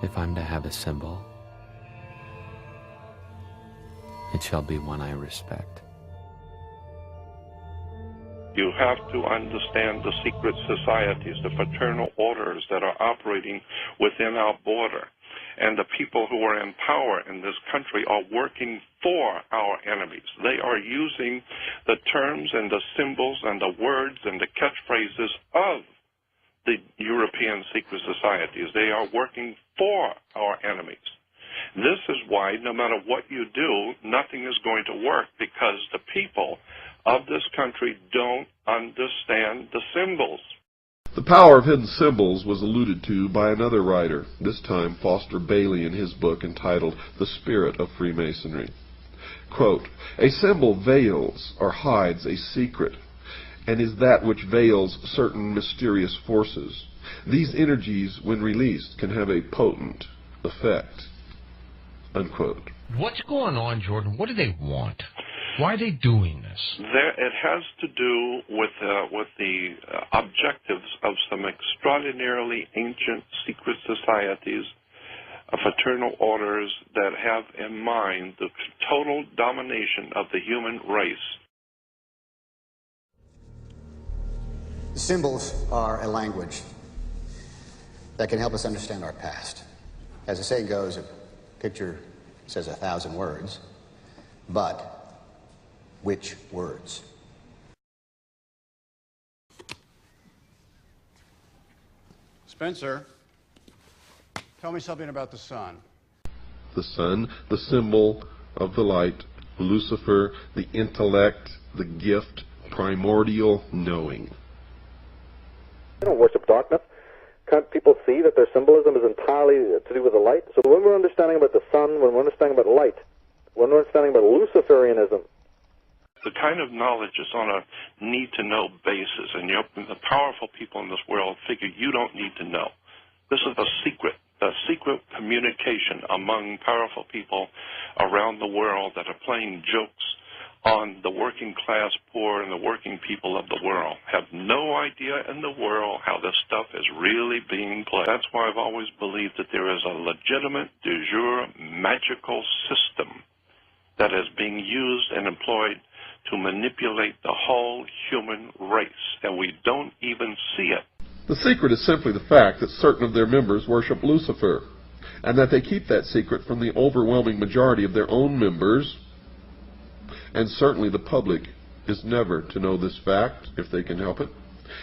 If I'm to have a symbol, it shall be one I respect. You have to understand the secret societies, the fraternal orders that are operating within our border. And the people who are in power in this country are working for our enemies. They are using the terms and the symbols and the words and the catchphrases of the European secret societies. They are working for our enemies. This is why no matter what you do, nothing is going to work, because the people of this country don't understand the symbols. The power of hidden symbols was alluded to by another writer, this time Foster Bailey in his book entitled The Spirit of Freemasonry. Quote, "A symbol veils or hides a secret, and is that which veils certain mysterious forces. These energies, when released, can have a potent effect." Unquote. What's going on, Jordan? What do they want? Why are they doing this? It has to do with the objectives of some extraordinarily ancient secret societies, fraternal orders that have in mind the total domination of the human race. Symbols are a language that can help us understand our past. As the saying goes, a picture says 1,000 words, but which words? Spencer, tell me something about the sun. The sun, the symbol of the light, Lucifer, the intellect, the gift, primordial knowing. They don't worship darkness. Can't people see that their symbolism is entirely to do with the light? So when we're understanding about the sun, when we're understanding about light, when we're understanding about Luciferianism, the kind of knowledge is on a need-to-know basis, and the powerful people in this world figure you don't need to know. This is a secret communication among powerful people around the world that are playing jokes on the working class poor and the working people of the world. Have no idea in the world how this stuff is really being played. That's why I've always believed that there is a legitimate, de jure, magical system that is being used and employed to manipulate the whole human race, and we don't even see it. The secret is simply the fact that certain of their members worship Lucifer, and that they keep that secret from the overwhelming majority of their own members, and certainly the public is never to know this fact if they can help it.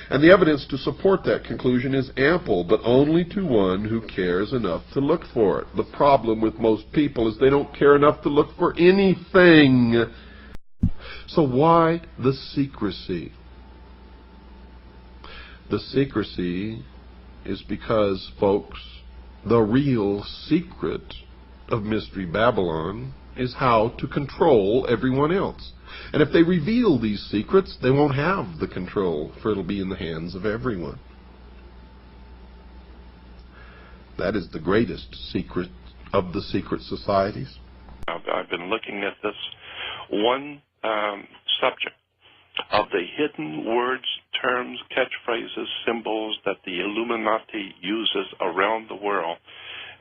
And the evidence to support that conclusion is ample, but only to one who cares enough to look for it. The problem with most people is they don't care enough to look for anything. So why the secrecy? The secrecy is because, folks, the real secret of Mystery Babylon is how to control everyone else. And if they reveal these secrets, they won't have the control, for it'll be in the hands of everyone. That is the greatest secret of the secret societies. I've been looking at this one subject of the hidden words, terms, catchphrases, symbols that the Illuminati uses around the world,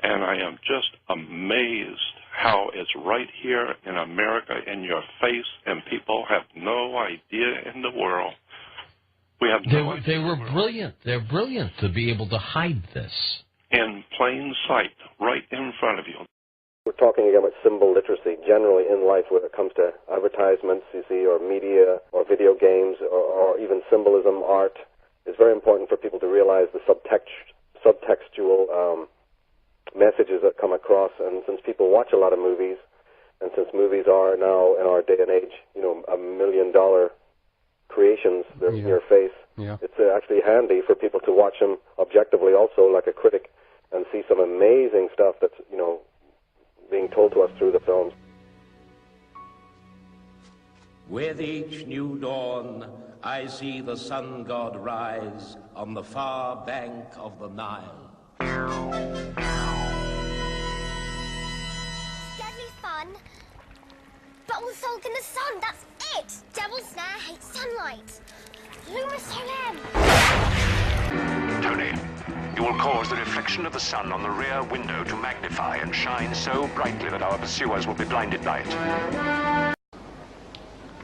and I am just amazed how it's right here in America in your face, and people have no idea in the world. We have no idea. They were brilliant. They're brilliant to be able to hide this. In plain sight, right in front of you. we're talking again about symbol literacy generally in life when it comes to advertisements, you see, or media, or video games, or even symbolism, art. It's very important for people to realize the subtextual messages that come across. And since people watch a lot of movies, and since movies are now, in our day and age, you know, $1 million creations, they're in your face, it's actually handy for people to watch them objectively also, like a critic, and see some amazing stuff that's, you know, being told to us through the films. With each new dawn, I see the sun god rise on the far bank of the Nile. Deadly fun, but all sold in the sun, that's it! Devil's Snare hates sunlight. Lumisolem! Tony, You will cause the reflection of the sun on the rear window to magnify and shine so brightly that our pursuers will be blinded by it.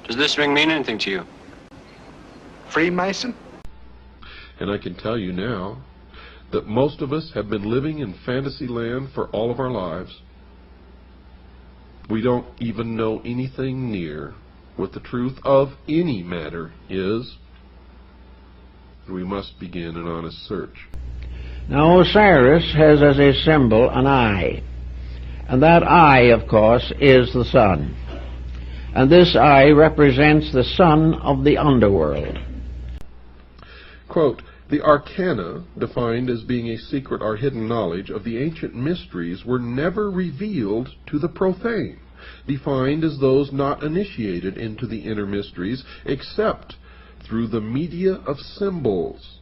Does this ring mean anything to you? Freemason? And I can tell you now that most of us have been living in fantasy land for all of our lives. We don't even know anything near what the truth of any matter is. We must begin an honest search. Now Osiris has as a symbol an eye, and that eye, of course, is the sun. And this eye represents the son of the underworld. Quote, the arcana, defined as being a secret or hidden knowledge of the ancient mysteries, were never revealed to the profane, defined as those not initiated into the inner mysteries except through the media of symbols.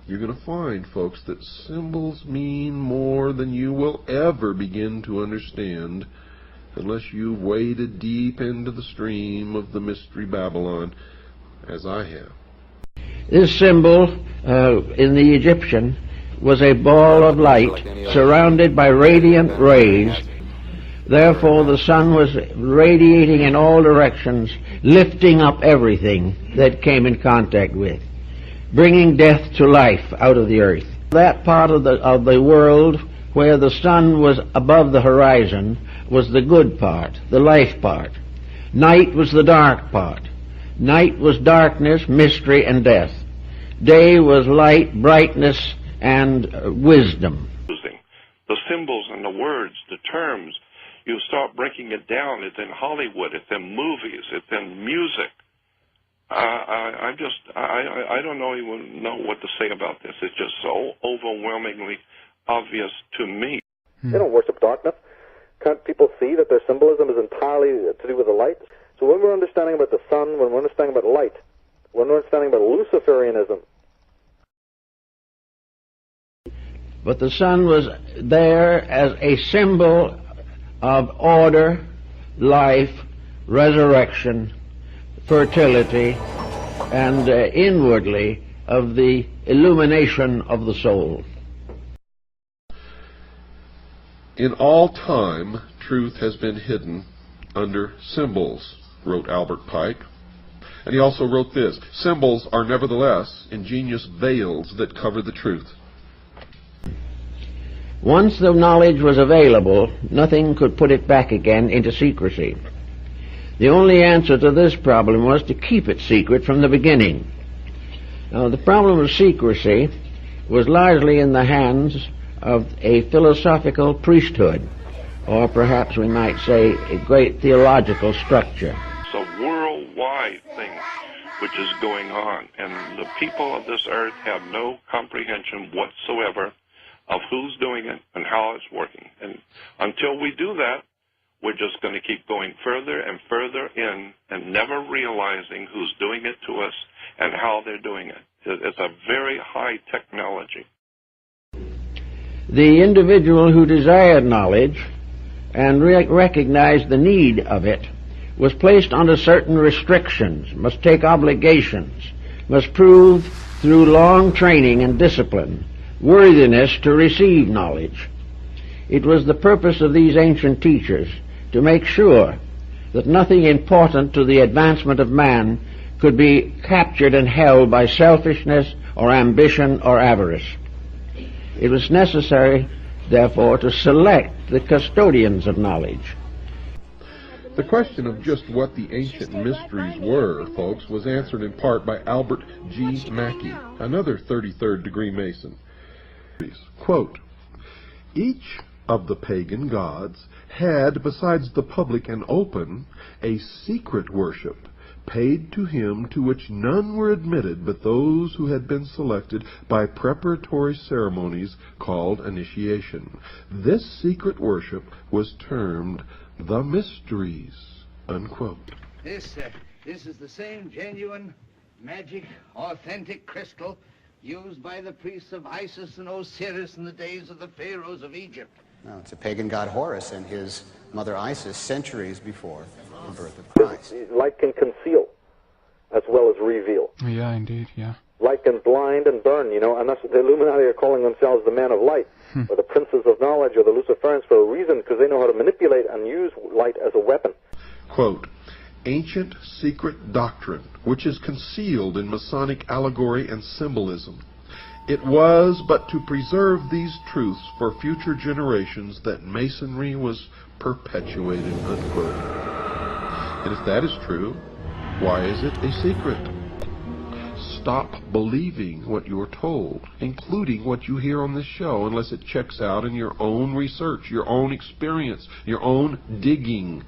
You're going to find, folks, that symbols mean more than you will ever begin to understand unless you've waded deep into the stream of the mystery Babylon, as I have. This symbol in the Egyptian was a ball of light surrounded by radiant rays. Therefore the sun was radiating in all directions, lifting up everything that came in contact with, bringing death to life out of the earth. That part of the world where the sun was above the horizon was the good part, the life part. Night was the dark part. Night was darkness, mystery, and death. Day was light, brightness, and wisdom. The symbols and the words, the terms, you start breaking it down. It's in Hollywood, it's in movies, it's in music. I don't even know what to say about this. It's just so overwhelmingly obvious to me. They don't worship darkness. Can't people see that their symbolism is entirely to do with the light? So when we're understanding about the sun, when we're understanding about light, when we're understanding about Luciferianism. But the sun was there as a symbol of order, life, resurrection, fertility, and inwardly of the illumination of the soul. In all time, truth has been hidden under symbols, wrote Albert Pike. And he also wrote this, symbols are nevertheless ingenious veils that cover the truth. Once the knowledge was available, nothing could put it back again into secrecy. The only answer to this problem was to keep it secret from the beginning. Now, the problem of secrecy was largely in the hands of a philosophical priesthood, or perhaps we might say a great theological structure. It's a worldwide thing which is going on, and the people of this earth have no comprehension whatsoever of who's doing it and how it's working. And until we do that, we're just going to keep going further and further in and never realizing who's doing it to us and how they're doing it. It's a very high technology. The individual who desired knowledge and recognized the need of it was placed under certain restrictions, must take obligations, must prove through long training and discipline worthiness to receive knowledge. It was the purpose of these ancient teachers to make sure that nothing important to the advancement of man could be captured and held by selfishness or ambition or avarice. It was necessary, therefore, to select the custodians of knowledge. The question of just what the ancient mysteries were, folks, was answered in part by Albert G. Mackey, another 33rd degree Mason. Quote, each of the pagan gods had, besides the public and open, a secret worship paid to him to which none were admitted but those who had been selected by preparatory ceremonies called initiation. This secret worship was termed the mysteries, unquote. This is the same genuine, magic, authentic crystal used by the priests of Isis and Osiris in the days of the pharaohs of Egypt. No, it's a pagan god Horus and his mother Isis centuries before the birth of Christ. Light can conceal as well as reveal. Yeah, indeed, yeah. light can blind and burn, you know, and that's what the Illuminati are calling themselves the men of light, or the princes of knowledge, or the Luciferians for a reason, because they know how to manipulate and use light as a weapon. Quote, ancient secret doctrine, which is concealed in Masonic allegory and symbolism. It was but to preserve these truths for future generations that Masonry was perpetuated, unquote. And if that is true, why is it a secret? Stop believing what you're told, including what you hear on this show, unless it checks out in your own research, your own experience, your own digging.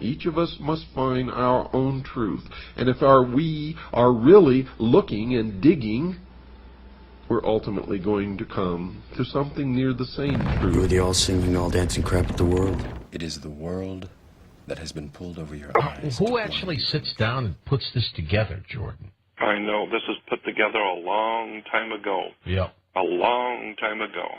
Each of us must find our own truth. And if we are really looking and digging, we're ultimately going to come to something near the same truth. You're the all-singing, all-dancing crap of the world. It is the world that has been pulled over your eyes. Who actually sits down and puts this together, Jordan? I know. This was put together a long time ago. Yeah. A long time ago.